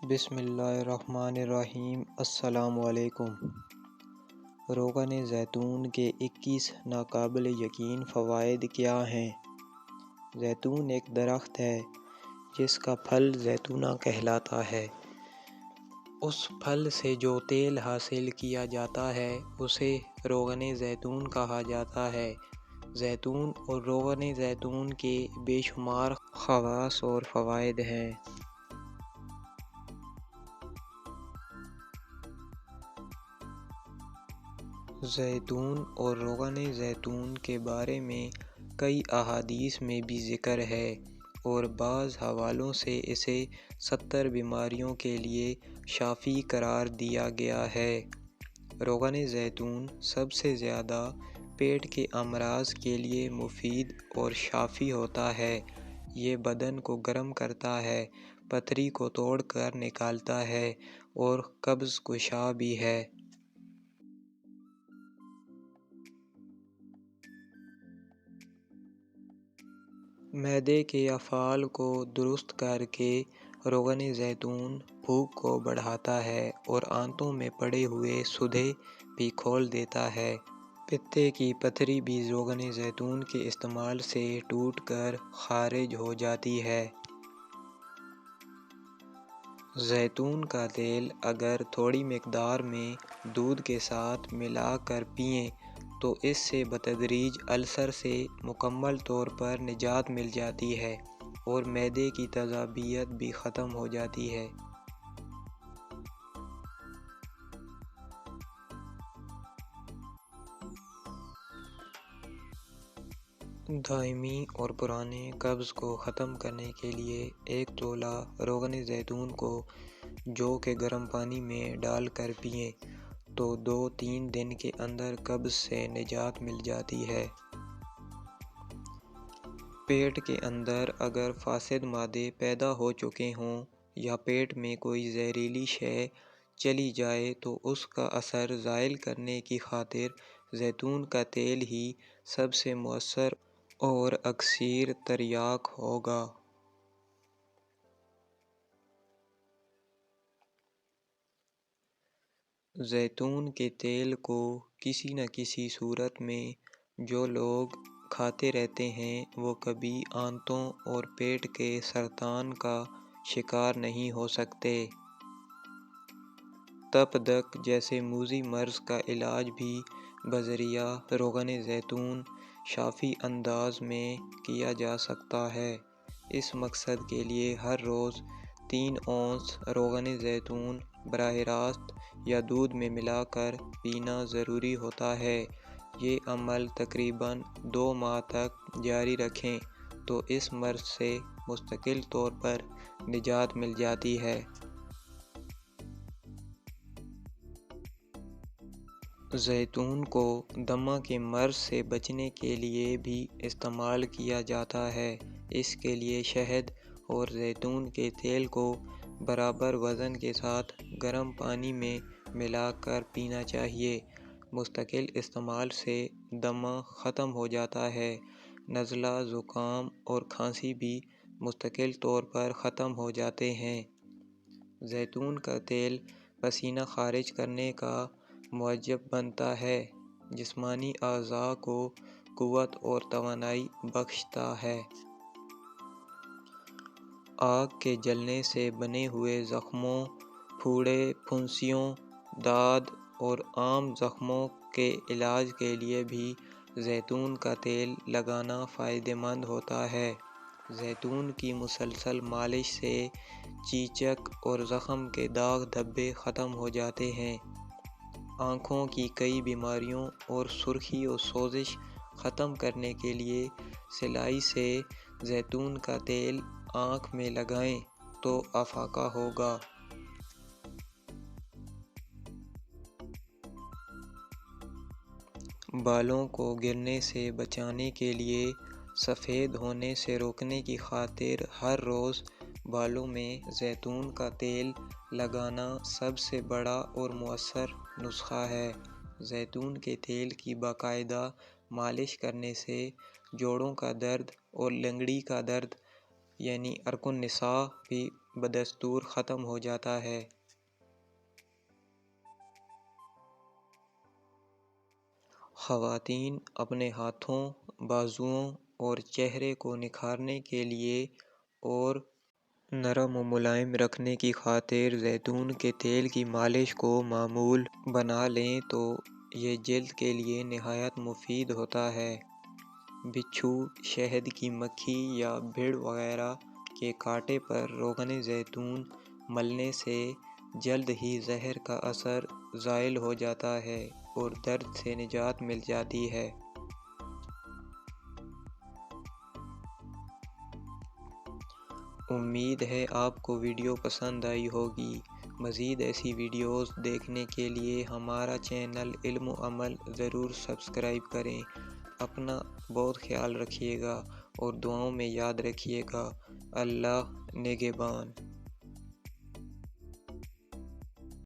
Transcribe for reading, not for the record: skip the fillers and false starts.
بسم اللہ الرحمن الرحیم۔ السلام علیکم۔ روغن زیتون کے 21 ناقابل یقین فوائد کیا ہیں؟ زیتون ایک درخت ہے جس کا پھل زیتونہ کہلاتا ہے۔ اس پھل سے جو تیل حاصل کیا جاتا ہے اسے روغن زیتون کہا جاتا ہے۔ زیتون اور روغن زیتون کے بے شمار خواص اور فوائد ہیں۔ زیتون اور روغن زیتون کے بارے میں کئی احادیث میں بھی ذکر ہے اور بعض حوالوں سے اسے 70 بیماریوں کے لیے شافی قرار دیا گیا ہے۔ روغن زیتون سب سے زیادہ پیٹ کے امراض کے لیے مفید اور شافی ہوتا ہے۔ یہ بدن کو گرم کرتا ہے، پتھری کو توڑ کر نکالتا ہے اور قبض کشا بھی ہے۔ معدے کے افعال کو درست کر کے روغن زیتون بھوک کو بڑھاتا ہے اور آنتوں میں پڑے ہوئے سودھے بھی کھول دیتا ہے۔ پتے کی پتھری بھی روغن زیتون کے استعمال سے ٹوٹ کر خارج ہو جاتی ہے۔ زیتون کا تیل اگر تھوڑی مقدار میں دودھ کے ساتھ ملا کر پئیں تو اس سے بتدریج السر سے مکمل طور پر نجات مل جاتی ہے اور معدے کی تیزابیت بھی ختم ہو جاتی ہے۔ دائمی اور پرانے قبض کو ختم کرنے کے لیے 1 تولہ روغن زیتون کو جو کہ گرم پانی میں ڈال کر پئیں تو 2-3 دن کے اندر قبض سے نجات مل جاتی ہے۔ پیٹ کے اندر اگر فاسد مادے پیدا ہو چکے ہوں یا پیٹ میں کوئی زہریلی شے چلی جائے تو اس کا اثر زائل کرنے کی خاطر زیتون کا تیل ہی سب سے مؤثر اور اکثر تریاق ہوگا۔ زیتون کے تیل کو کسی نہ کسی صورت میں جو لوگ کھاتے رہتے ہیں وہ کبھی آنتوں اور پیٹ کے سرطان کا شکار نہیں ہو سکتے۔ تپ دق جیسے موذی مرض کا علاج بھی بذریعہ روغن زیتون شافی انداز میں کیا جا سکتا ہے۔ اس مقصد کے لیے ہر روز 3 اونس روغن زیتون براہ راست یا دودھ میں ملا کر پینا ضروری ہوتا ہے۔ یہ عمل تقریباً 2 ماہ تک جاری رکھیں تو اس مرض سے مستقل طور پر نجات مل جاتی ہے۔ زیتون کو دمہ کے مرض سے بچنے کے لیے بھی استعمال کیا جاتا ہے۔ اس کے لیے شہد اور زیتون کے تیل کو برابر وزن کے ساتھ گرم پانی میں ملا کر پینا چاہیے۔ مستقل استعمال سے دمہ ختم ہو جاتا ہے۔ نزلہ، زکام اور کھانسی بھی مستقل طور پر ختم ہو جاتے ہیں۔ زیتون کا تیل پسینہ خارج کرنے کا موجب بنتا ہے، جسمانی اعضاء کو قوت اور توانائی بخشتا ہے۔ آگ کے جلنے سے بنے ہوئے زخموں، پھوڑے، پھنسیوں، داد اور عام زخموں کے علاج کے لیے بھی زیتون کا تیل لگانا فائدہ مند ہوتا ہے۔ زیتون کی مسلسل مالش سے چیچک اور زخم کے داغ دھبے ختم ہو جاتے ہیں۔ آنکھوں کی کئی بیماریوں اور سرخی و سوزش ختم کرنے کے لیے سلائی سے زیتون کا تیل آنکھ میں لگائیں تو افاقہ ہوگا۔ بالوں کو گرنے سے بچانے کے لیے سفید ہونے سے روکنے کی خاطر ہر روز بالوں میں زیتون کا تیل لگانا سب سے بڑا اور مؤثر نسخہ ہے۔ زیتون کے تیل کی باقاعدہ مالش کرنے سے جوڑوں کا درد اور لنگڑی کا درد یعنی عرق النساء بھی بدستور ختم ہو جاتا ہے۔ خواتین اپنے ہاتھوں، بازوؤں اور چہرے کو نکھارنے کے لیے اور نرم و ملائم رکھنے کی خاطر زیتون کے تیل کی مالش کو معمول بنا لیں تو یہ جلد کے لیے نہایت مفید ہوتا ہے۔ بچھو، شہد کی مکھی یا بھیڑ وغیرہ کے کانٹے پر روغن زیتون ملنے سے جلد ہی زہر کا اثر زائل ہو جاتا ہے اور درد سے نجات مل جاتی ہے۔ امید ہے آپ کو ویڈیو پسند آئی ہوگی۔ مزید ایسی ویڈیوز دیکھنے کے لیے ہمارا چینل علم و عمل ضرور سبسکرائب کریں۔ اپنا بہت خیال رکھیے گا اور دعاؤں میں یاد رکھیے گا۔ اللہ نگہبان۔